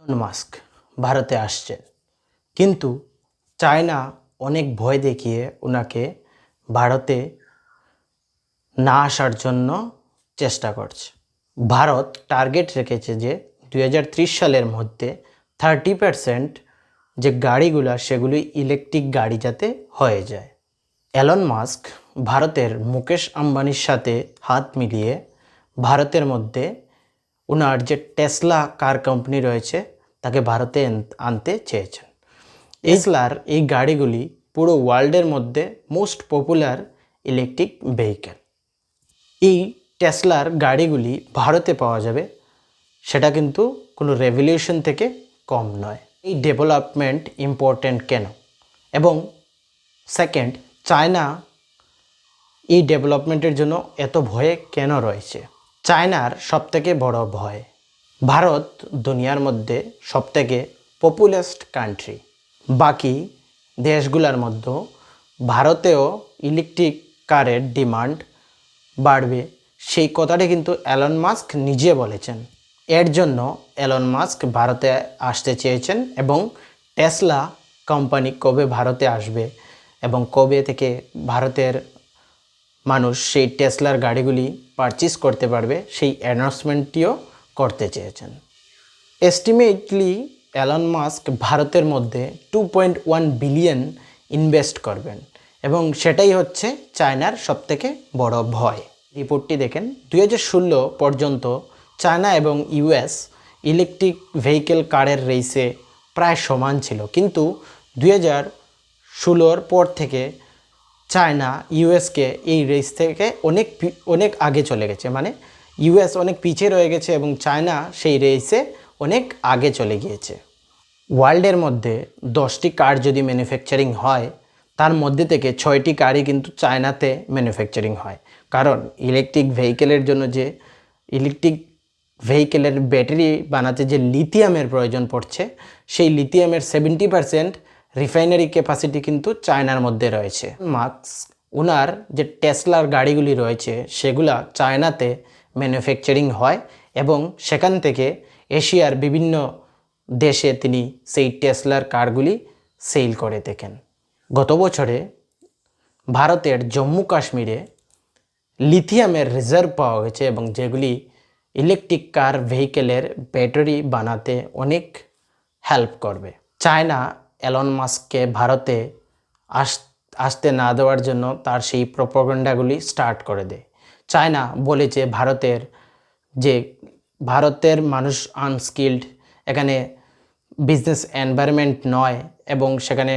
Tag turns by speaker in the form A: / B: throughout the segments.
A: Elon Musk ভারতে আসছেন, কিন্তু চায়না অনেক ভয় দেখিয়ে ওনাকে ভারতে না আসার জন্য চেষ্টা করছে। ভারত টার্গেট রেখেছে যে 2030 সালের মধ্যে 30% যে গাড়িগুলো সেগুলি ইলেকট্রিক গাড়ি যাতে হয়ে যায়। এলন মাস্ক ভারতের মুকেশ আম্বানির সাথে হাত মিলিয়ে ভারতের মধ্যে ওনার যে টেসলা কার কোম্পানি রয়েছে তাকে ভারতে আনতে চেয়েছেন। টেসলার এই গাড়িগুলি পুরো ওয়ার্ল্ডের মধ্যে মোস্ট পপুলার ইলেকট্রিক ভেহিকেল। এই টেসলার গাড়িগুলি ভারতে পাওয়া যাবে, সেটা কিন্তু কোনো রেভলিউশন থেকে কম নয়। এই ডেভেলপমেন্ট ইম্পর্ট্যান্ট কেন, এবং সেকেন্ড, চায়না এই ডেভেলপমেন্টের জন্য এত ভয়ে কেন রয়েছে। চায়নার সবথেকে বড় ভয়, ভারত দুনিয়ার মধ্যে সবথেকে পপুলারেস্ট কান্ট্রি। বাকি দেশগুলোর মধ্যে ভারতেও ইলেকট্রিক কারের ডিমান্ড বাড়বে, সেই কথাটি কিন্তু এলন মাস্ক নিজে বলেছেন। এর জন্য এলন মাস্ক ভারতে আসতে চেয়েছেন, এবং টেসলা কোম্পানি কবে ভারতে আসবে এবং কবে থেকে ভারতের মানুষ সেই টেসলার গাড়িগুলি পারচেজ করতে পারবে সেই অ্যানাউন্সমেন্টটিও করতে চেয়েছেন। এস্টিমেটলি এলন মাস্ক ভারতের মধ্যে 2.1 বিলিয়ন ইনভেস্ট করবেন, এবং সেটাই হচ্ছে চায়নার সবথেকে বড় ভয়। রিপোর্টটি দেখেন, 2016 পর্যন্ত চায়না এবং ইউএস ইলেকট্রিক ভেহিকেল কারের রেসে প্রায় সমান ছিল, কিন্তু 2016 পর থেকে চায়না ইউএসকে এই রেস থেকে অনেক আগে চলে গেছে। মানে ইউএস অনেক পিছিয়ে রয়ে গেছে এবং চায়না সেই রেসে অনেক আগে চলে গিয়েছে। ওয়ার্ল্ডের মধ্যে 10টি কার যদি ম্যানুফ্যাকচারিং হয়, তার মধ্যে থেকে 6টি কারই কিন্তু চায়নাতে ম্যানুফ্যাকচারিং হয়। কারণ ইলেকট্রিক ভেহিকেলের জন্য যে ইলেকট্রিক ভেহিকেলের ব্যাটারি বানাতে যে লিথিয়ামের প্রয়োজন পড়ছে, সেই লিথিয়ামের 70% রিফাইনারি ক্যাপাসিটি কিন্তু চায়নার মধ্যে রয়েছে। মাস্ক ওনার যে টেসলার গাড়িগুলি রয়েছে সেগুলা চায়নাতে ম্যানুফ্যাকচারিং হয়, এবং সেখান থেকে এশিয়ার বিভিন্ন দেশে তিনি সেই টেসলার কারগুলি সেল করে থাকেন। গত বছরে ভারতের জম্মু কাশ্মীরে লিথিয়ামের রিজার্ভ পাওয়া গেছে, এবং যেগুলি ইলেকট্রিক কার ভেহিকেলের ব্যাটারি বানাতে অনেক হেল্প করবে। চায়না এলন মাস্ককে ভারতে আসতে না দেওয়ার জন্য তার সেই প্রপাগান্ডাগুলি স্টার্ট করে দেয়। চায়না বলেছে ভারতের মানুষ আনস্কিল্ড, এখানে বিজনেস এনভায়রনমেন্ট নয়, এবং সেখানে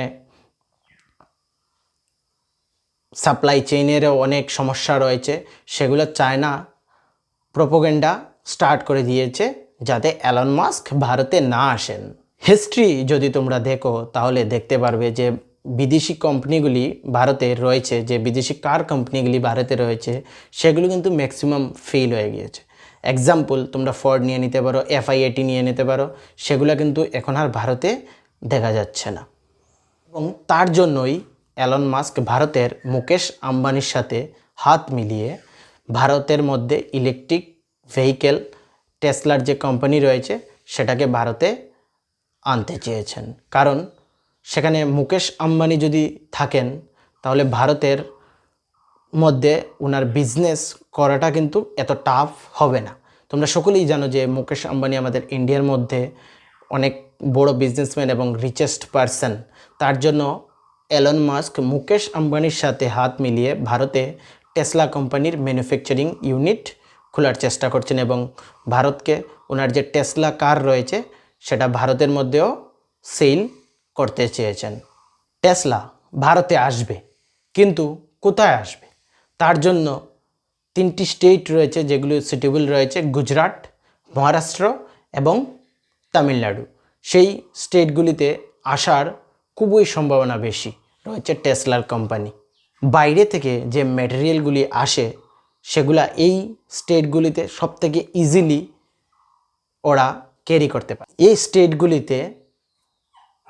A: সাপ্লাই চেইনেরও অনেক সমস্যা রয়েছে। সেগুলো চায়না প্রপাগান্ডা স্টার্ট করে দিয়েছে যাতে এলন মাস্ক ভারতে না আসেন। হিস্ট্রি যদি তোমরা দেখো তাহলে দেখতে পারবে যে বিদেশি কোম্পানিগুলি ভারতে রয়েছে, যে বিদেশি কার কোম্পানিগুলি ভারতে রয়েছে, সেগুলো কিন্তু ম্যাক্সিমাম ফেল হয়ে গিয়েছে। এক্সাম্পল তোমরা ফোর্ড নিয়ে নিতে পারো, FI80 নিয়ে নিতে পারো, সেগুলো কিন্তু এখন আর ভারতে দেখা যাচ্ছে না। এবং তার জন্যই এলন মাস্ক ভারতের মুকেশ আম্বানির সাথে হাত মিলিয়ে ভারতের মধ্যে ইলেকট্রিক ভেহিকেল টেসলার যে কোম্পানি রয়েছে সেটাকে ভারতে আনতে চেয়েছেন। কারণ সেখানে মুকেশ আম্বানি যদি থাকেন তাহলে ভারতের মধ্যে ওনার বিজনেস করাটা কিন্তু এত টাফ হবে না। তোমরা সকলেই জানো যে মুকেশ আম্বানি আমাদের ইন্ডিয়ার মধ্যে অনেক বড় বিজনেসম্যান এবং রিচেস্ট পারসন। তার জন্য এলন মাস্ক মুকেশ আম্বানির সাথে হাত মিলিয়ে ভারতে টেসলা কোম্পানির ম্যানুফ্যাকচারিং ইউনিট খোলার চেষ্টা করছেন, এবং ভারতকে ওনার যে টেসলা কার রয়েছে সেটা ভারতের মধ্যেও সেল করতে চেয়েছেন। টেসলা ভারতে আসবে, কিন্তু কোথায় আসবে তার জন্য 3টি স্টেট রয়েছে যেগুলো সুটেবল রয়েছে, গুজরাট, মহারাষ্ট্র এবং তামিলনাড়ু। সেই স্টেটগুলিতে আসার খুবই সম্ভাবনা বেশি রয়েছে টেসলার কোম্পানি। বাইরে থেকে যে ম্যাটেরিয়ালগুলি আসে সেগুলা এই স্টেটগুলিতে সবথেকে ইজিলি ওরা ক্যারি করতে পারে। এই স্টেটগুলিতে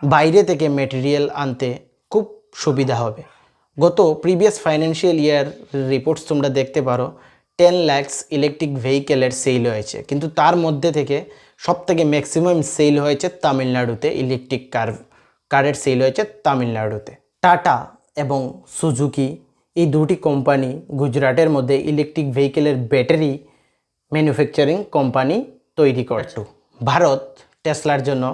A: বাইরে থেকে ম্যাটেরিয়াল আনতে খুব সুবিধা হবে। গত প্রিভিয়াস ফাইন্যান্সিয়াল ইয়ার রিপোর্টস তোমরা দেখতে পারো, 10 লাখ ইলেকট্রিক ভেহিকেলের সেল হয়েছে, কিন্তু তার মধ্যে থেকে সবথেকে ম্যাক্সিমাম সেল হয়েছে তামিলনাড়ুতে, ইলেকট্রিক কারের সেল হয়েছে তামিলনাড়ুতে। টাটা এবং সুজুকি এই দুটি কোম্পানি গুজরাটের মধ্যে ইলেকট্রিক ভেহিকেলের ব্যাটারি ম্যানুফ্যাকচারিং কোম্পানি তৈরি করছে। ভারত টেসলার জন্য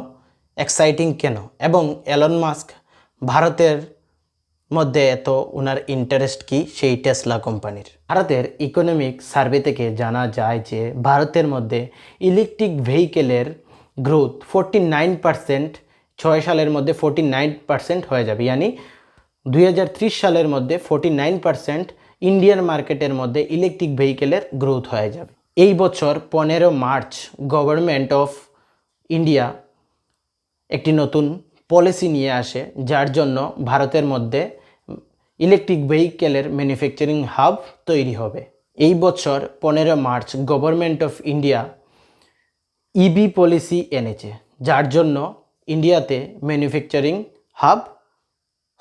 A: এক্সাইটিং কেন এবং এলন মাস্ক ভারতের মধ্যে এত ওনার ইন্টারেস্ট কি সেই টেসলা কোম্পানির? ভারতের ইকোনমিক সার্ভে থেকে জানা যায় যে ভারতের মধ্যে ইলেকট্রিক ভেহিকেলের গ্রোথ 49%, 6 সালের মধ্যে 49% হয়ে যাবে। ইয়ানি 2030 সালের মধ্যে 49% ইন্ডিয়ান মার্কেটের মধ্যে ইলেকট্রিক ভেহিকেলের গ্রোথ হয়ে যাবে। এই বছর 15 মার্চ গভর্নমেন্ট অফ ইন্ডিয়া একটি নতুন পলিসি নিয়ে আসে, যার জন্য ভারতের মধ্যে ইলেকট্রিক ভেহিকেলের ম্যানুফ্যাকচারিং হাব তৈরি হবে। এই বছর 15 March government of India EV policy এনেছে, যার জন্য ইন্ডিয়াতে ম্যানুফ্যাকচারিং হাব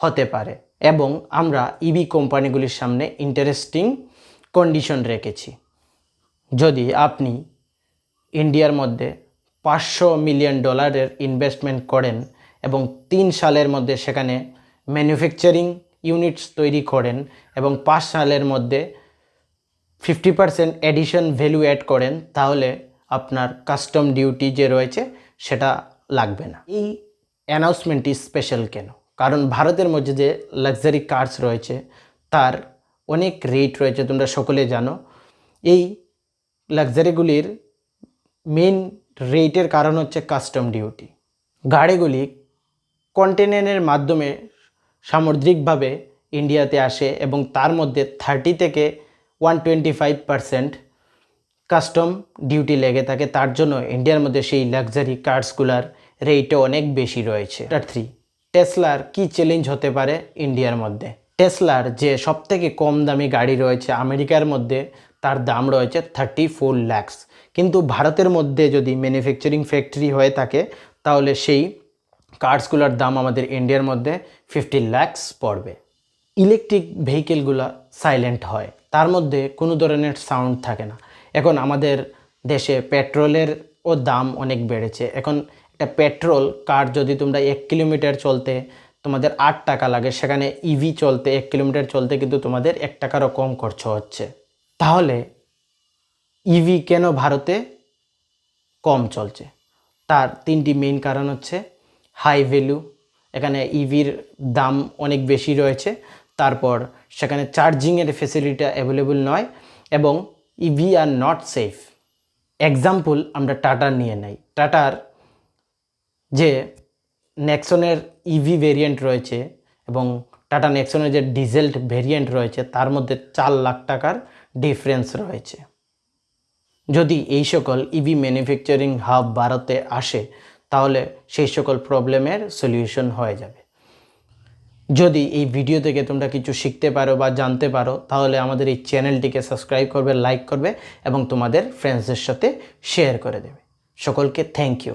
A: হতে পারে এবং আমরা ইভি কোম্পানিগুলির সামনে ইন্টারেস্টিং কন্ডিশন রেখেছি। যদি আপনি ইন্ডিয়ার মধ্যে $500 মিলিয়ন ইনভেস্টমেন্ট করেন এবং 3 সালের মধ্যে সেখানে ম্যানুফ্যাকচারিং ইউনিটস তৈরি করেন এবং 5 সালের মধ্যে 50% এডিশন ভ্যালু অ্যাড করেন, তাহলে আপনার কাস্টম ডিউটি যে রয়েছে সেটা লাগবে না। এই অ্যানাউন্সমেন্টটি স্পেশাল কেন? কারণ ভারতের মধ্যে যে লাক্সারি কার্স রয়েছে তার অনেক রেট রয়েছে, তোমরা সকলে জানো। এই লাক্সারিগুলির মেন রেটের কারণ হচ্ছে কাস্টম ডিউটি। গাড়িগুলি কন্টেনারের মাধ্যমে সামুদ্রিকভাবে ইন্ডিয়াতে আসে এবং তার মধ্যে 30 থেকে 125% কাস্টম ডিউটি লেগে থাকে। তার জন্য ইন্ডিয়ার মধ্যে সেই লাক্সারি কার্সগুলার রেটও অনেক বেশি রয়েছে। 3, টেসলার কি চ্যালেঞ্জ হতে পারে ইন্ডিয়ার মধ্যে? টেসলার যে সবথেকে কম দামি গাড়ি রয়েছে আমেরিকার মধ্যে, তার দাম রয়েছে 34 লাখ, কিন্তু ভারতের মধ্যে যদি ম্যানুফ্যাকচারিং ফ্যাক্টরি হয়ে থাকে তাহলে সেই কার্সগুলোর দাম আমাদের ইন্ডিয়ার মধ্যে 50 লাখ পড়বে। ইলেকট্রিক ভেহিকেলগুলো সাইলেন্ট হয়, তার মধ্যে কোনো ধরনের সাউন্ড থাকে না। এখন আমাদের দেশে পেট্রোলেরও দাম অনেক বেড়েছে। এখন একটা পেট্রোল কার যদি তোমরা 1 কিলোমিটার চলতে তোমাদের 8 টাকা লাগে, সেখানে ইভি চলতে 1 কিলোমিটার চলতে কিন্তু তোমাদের 1 টাকারও কম খরচ হচ্ছে। তাহলে ইভি কেন ভারতে কম চলছে? তার 3টি মেইন কারণ হচ্ছে হাই ভ্যালু, এখানে ইভির দাম অনেক বেশি রয়েছে। তারপর সেখানে চার্জিংয়ের ফেসিলিটি অ্যাভেলেবল নয় এবং EV are not safe. Example আমরা টাটার নিয়ে নেই। টাটার যে নেক্সনের ইভি ভেরিয়েন্ট রয়েছে এবং টাটা নেক্সনের যে ডিজেল ভেরিয়েন্ট রয়েছে তার মধ্যে 4 লাখ টাকার ডিফারেন্স রয়েছে। যদি এই সকল ইভি ম্যানুফ্যাকচারিং হাব ভারতে আসে তাহলে সেই সকল প্রবলেমের সলিউশন হয়ে যাবে। যদি এই ভিডিও থেকে তোমরা কিছু শিখতে পারো বা জানতে পারো তাহলে আমাদের এই চ্যানেলটিকে সাবস্ক্রাইব করবে, লাইক করবে এবং তোমাদের ফ্রেন্ডসদের সাথে শেয়ার করে দেবে। সকলকে থ্যাংক ইউ।